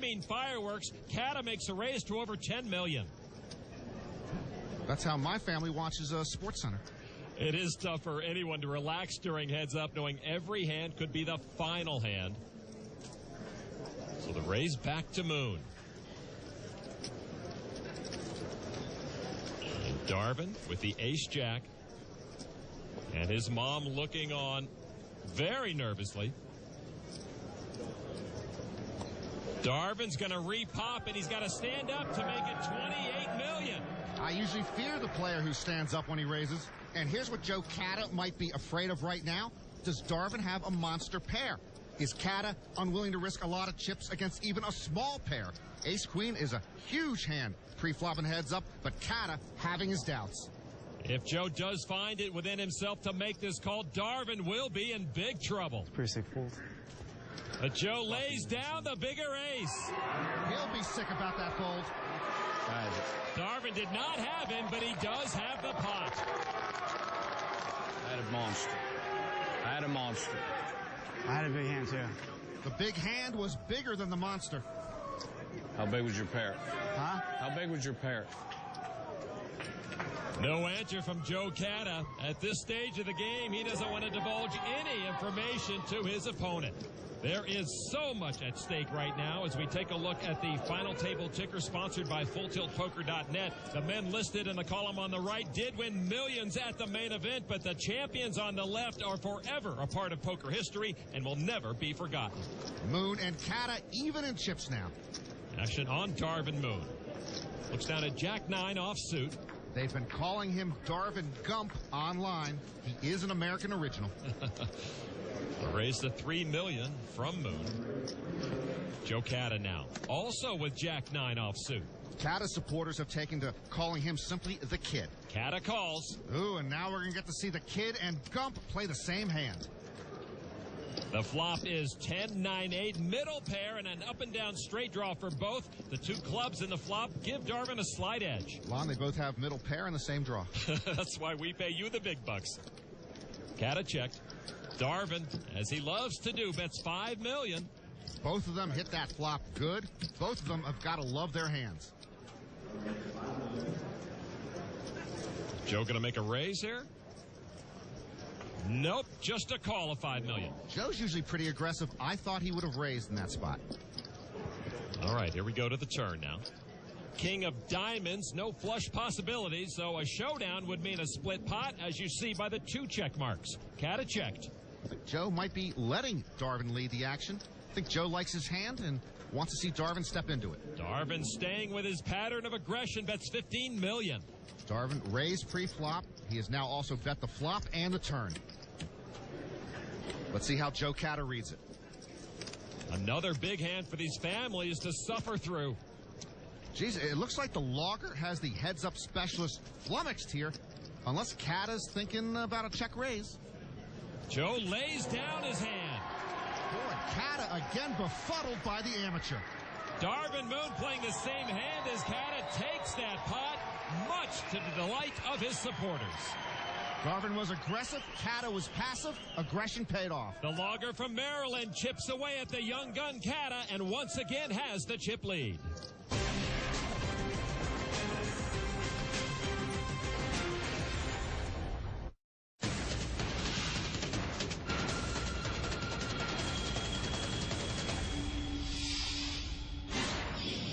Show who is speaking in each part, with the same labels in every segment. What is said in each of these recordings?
Speaker 1: mean fireworks. Cada makes a raise to over $10 million.
Speaker 2: That's how my family watches Sports Center.
Speaker 1: It is tough for anyone to relax during Heads Up, knowing every hand could be the final hand. So the raise back to Moon. And Darvin with the ace-jack. And his mom looking on very nervously. Darvin's going to re-pop, and he's got to stand up to make it $28 million.
Speaker 2: I usually fear the player who stands up when he raises. And here's what Joe Cada might be afraid of right now. Does Darvin have a monster pair? Is Cada unwilling to risk a lot of chips against even a small pair? Ace-Queen is a huge hand pre-flopping Heads Up, but Cada having his doubts.
Speaker 1: If Joe does find it within himself to make this call, Darvin will be in big trouble.
Speaker 3: It's pretty sick fold.
Speaker 1: But Joe lays down the bigger ace.
Speaker 2: He'll be sick about that fold.
Speaker 1: Darvin did not have him, but he does have the pot.
Speaker 4: I had a monster. I had a monster.
Speaker 3: I had a big hand, too.
Speaker 2: The big hand was bigger than the monster.
Speaker 4: How big was your pair?
Speaker 3: Huh?
Speaker 4: How big was your pair?
Speaker 1: No answer from Joe Cada. At this stage of the game, he doesn't want to divulge any information to his opponent. There is so much at stake right now as we take a look at the final table ticker sponsored by FullTiltPoker.net. The men listed in the column on the right did win millions at the main event, but the champions on the left are forever a part of poker history and will never be forgotten.
Speaker 2: Moon and Cada even in chips now.
Speaker 1: Action on Darvin Moon. Looks down at Jack-9 offsuit.
Speaker 2: They've been calling him Darvin Gump online. He is an American original.
Speaker 1: Raise to $3 million from Moon. Joe Cada now, also with Jack-9 offsuit.
Speaker 2: Cada supporters have taken to calling him simply the Kid.
Speaker 1: Cada calls.
Speaker 2: Ooh, and now we're going to get to see the Kid and Gump play the same hand.
Speaker 1: The flop is 10-9-8, middle pair, and an up-and-down straight draw for both. The two clubs in the flop give Darvin a slight edge.
Speaker 2: Lon, they both have middle pair and the same draw.
Speaker 1: That's why we pay you the big bucks. Cada checked. Darvin, as he loves to do, bets $5 million.
Speaker 2: Both of them hit that flop good. Both of them have got to love their hands.
Speaker 1: Joe going to make a raise here? Nope, just a call of $5 million.
Speaker 2: Joe's usually pretty aggressive. I thought he would have raised in that spot.
Speaker 1: All right, here we go to the turn now. King of diamonds, no flush possibilities, so a showdown would mean a split pot, as you see by the two check marks. Cada checked.
Speaker 2: Joe might be letting Darvin lead the action. I think Joe likes his hand and wants to see Darvin step into it.
Speaker 1: Darvin staying with his pattern of aggression, bets $15 million.
Speaker 2: Darvin raised pre-flop. He has now also bet the flop and the turn. Let's see how Joe Cada reads it.
Speaker 1: Another big hand for these families to suffer through.
Speaker 2: Geez, it looks like the logger has the heads-up specialist flummoxed here, unless Cada's thinking about a check raise.
Speaker 1: Joe lays down his hand.
Speaker 2: Boy, Cada again befuddled by the amateur.
Speaker 1: Darvin Moon playing the same hand as Cada takes that pot, much to the delight of his supporters.
Speaker 2: Darvin was aggressive, Cada was passive, aggression paid off.
Speaker 1: The logger from Maryland chips away at the young gun Cada and once again has the chip lead.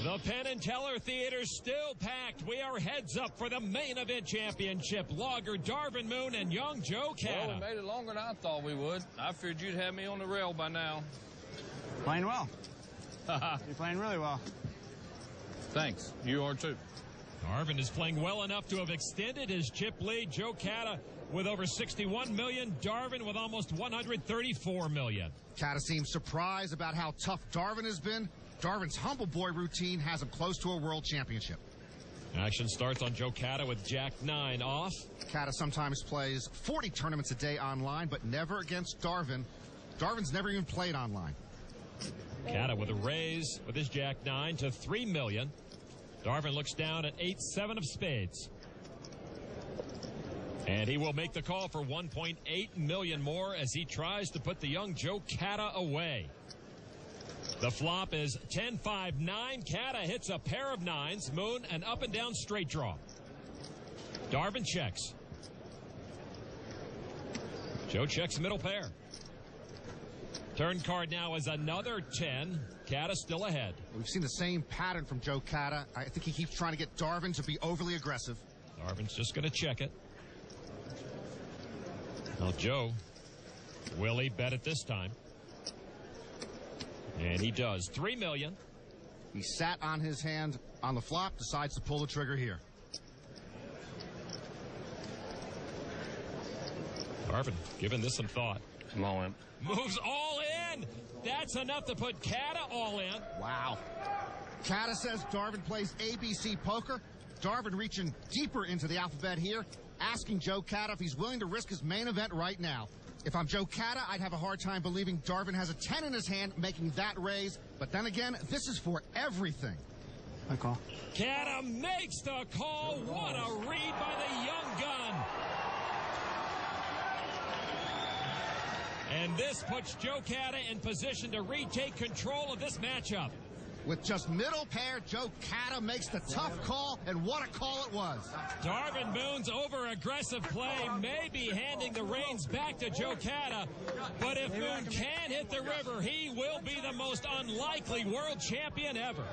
Speaker 1: The Penn and Teller Theater still packed. We are heads up for the main event championship. Logger Darvin Moon and young Joe Cada.
Speaker 4: Well, we made it longer than I thought we would. I figured you'd have me on the rail by now.
Speaker 3: Playing well. You're playing really well.
Speaker 4: Thanks. You are too.
Speaker 1: Darvin is playing well enough to have extended his chip lead. Joe Cada with over $61 million. Darvin with almost $134 million.
Speaker 2: Cada seems surprised about how tough Darvin has been. Darvin's humble boy routine has him close to a world championship.
Speaker 1: Action starts on Joe Cada with Jack-9 off.
Speaker 2: Cada sometimes plays 40 tournaments a day online, but never against Darvin. Darvin's never even played online.
Speaker 1: Cada with a raise with his Jack-9 to $3 million. Darvin looks down at 8-7 of spades. And he will make the call for $1.8 million more as he tries to put the young Joe Cada away. The flop is 10-5-9. Cada hits a pair of nines. Moon an up and down straight draw. Darvin checks. Joe checks middle pair. Turn card now is another 10. Cada still ahead.
Speaker 2: We've seen the same pattern from Joe Cada. I think he keeps trying to get Darvin to be overly aggressive.
Speaker 1: Darvin's just going to check it. Well, Joe, will he bet it this time? And he does. $3 million.
Speaker 2: He sat on his hand on the flop, decides to pull the trigger here.
Speaker 1: Darvin, giving this some thought.
Speaker 4: I'm all in.
Speaker 1: Moves all in. That's enough to put Cada all in.
Speaker 2: Wow. Cada says Darvin plays ABC poker. Darvin reaching deeper into the alphabet here, asking Joe Cada if he's willing to risk his main event right now. If I'm Joe Cada, I'd have a hard time believing Darvin has a 10 in his hand, making that raise. But then again, this is for everything.
Speaker 3: I call.
Speaker 1: Cada makes the call. What a read by the young gun. And this puts Joe Cada in position to retake control of this matchup.
Speaker 2: With just middle pair, Joe Cada makes the tough call, and what a call it was.
Speaker 1: Darvin Moon's over-aggressive play may be handing the reins back to Joe Cada, but if Moon can hit the river, he will be the most unlikely world champion ever.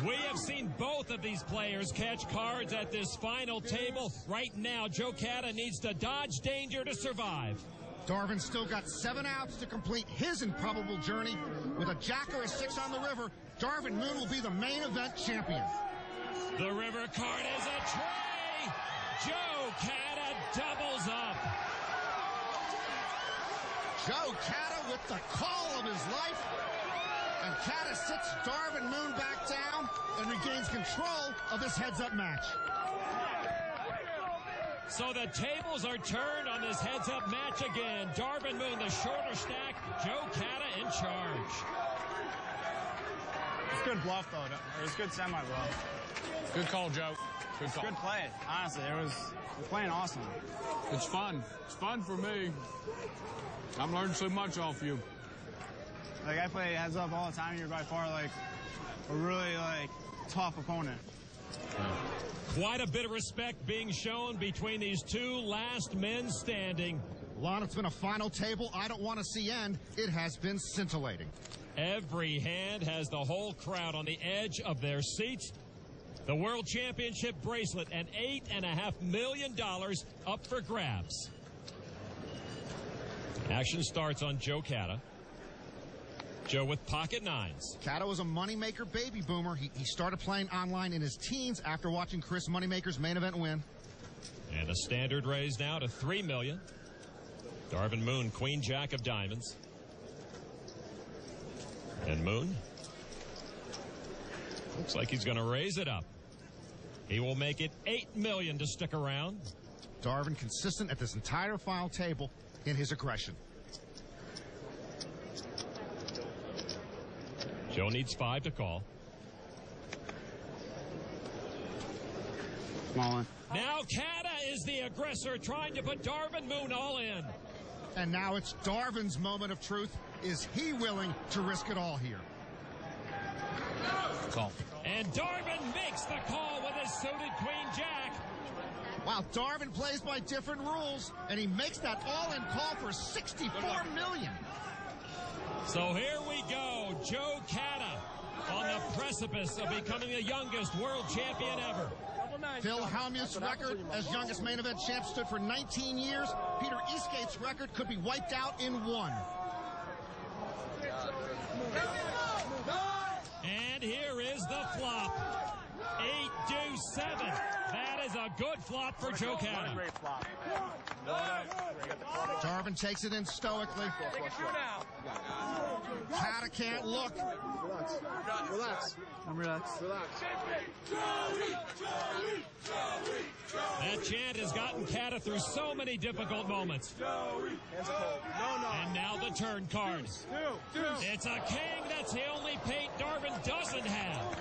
Speaker 1: We have seen both of these players catch cards at this final table. Right now, Joe Cada needs to dodge danger to survive.
Speaker 2: Darvin's still got 7 outs to complete his improbable journey. With a jack or a 6 on the river, Darvin Moon will be the main event champion.
Speaker 1: The river card is a tray. Joe Cada doubles up.
Speaker 2: Joe Cada with the call of his life. And Cada sits Darvin Moon back down and regains control of this heads-up match.
Speaker 1: So the tables are turned on this heads-up match again. Darvin Moon, the shorter stack. Joe Cada in charge.
Speaker 3: It's good bluff, though. It was good semi-bluff.
Speaker 4: Good call, Joe. Good call.
Speaker 3: Good play. Honestly, we're playing awesome.
Speaker 4: It's fun. It's fun for me. I'm learning so much off you.
Speaker 3: Like, I play heads up all the time. You're by far, like, a really, like, tough opponent.
Speaker 1: Quite a bit of respect being shown between these two last men standing.
Speaker 2: Lon, it's been a final table I don't want to see end. It has been scintillating.
Speaker 1: Every hand has the whole crowd on the edge of their seats. The World Championship bracelet and $8.5 million up for grabs. Action starts on Joe Cada. Joe with pocket nines.
Speaker 2: Cada was a moneymaker baby boomer. He started playing online in his teens after watching Chris Moneymaker's main event win.
Speaker 1: And a standard raise now to $3 million. Darvin Moon, queen jack of diamonds. And Moon looks like he's going to raise it up. He will make it $8 million to stick around.
Speaker 2: Darvin consistent at this entire final table in his aggression.
Speaker 1: Joe needs 5 to call.
Speaker 3: Small one.
Speaker 1: Now Cada is the aggressor, trying to put Darvin Moon all in.
Speaker 2: And now it's Darvin's moment of truth. Is he willing to risk it all here?
Speaker 4: Call.
Speaker 1: And Darvin makes the call with his suited queen jack.
Speaker 2: Wow, Darvin plays by different rules, and he makes that all-in call for $64 million.
Speaker 1: So here we go. Joe Cada on the precipice of becoming the youngest world champion ever.
Speaker 2: Phil Hellmuth's record as youngest main event champ stood for 19 years. Peter Eastgate's record could be wiped out in 1.
Speaker 1: And here is the flop. 8-7. That is a good flop for Joe Cada.
Speaker 2: Darvin takes it in stoically. Cada can't look.
Speaker 3: Relax. I'm relaxed.
Speaker 1: That chant has gotten Cada through so many difficult moments. And now the turn card. It's a king. That's the only paint Darvin doesn't have.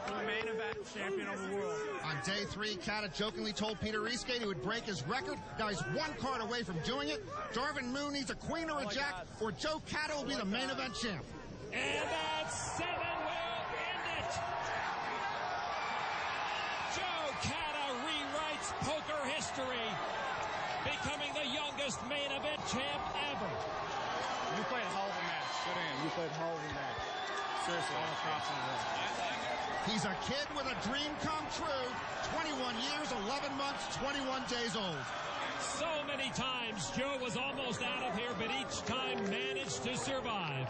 Speaker 3: The main event champion of the world.
Speaker 2: I On day 3, Cada jokingly told Peter Eastgate he would break his record. Now he's 1 card away from doing it. Darvin Moon needs a queen or a jack, or Joe Cada will be the main event champ.
Speaker 1: And that 7 will end it. Joe Cada rewrites poker history, becoming the youngest main event champ ever.
Speaker 3: You played a hell of a match. Good in. You played a hell of a match. Seriously, all props on that.
Speaker 2: He's a kid with a dream come true. 21 years, 11 months, 21 days old.
Speaker 1: So many times Joe was almost out of here, but each time managed to survive.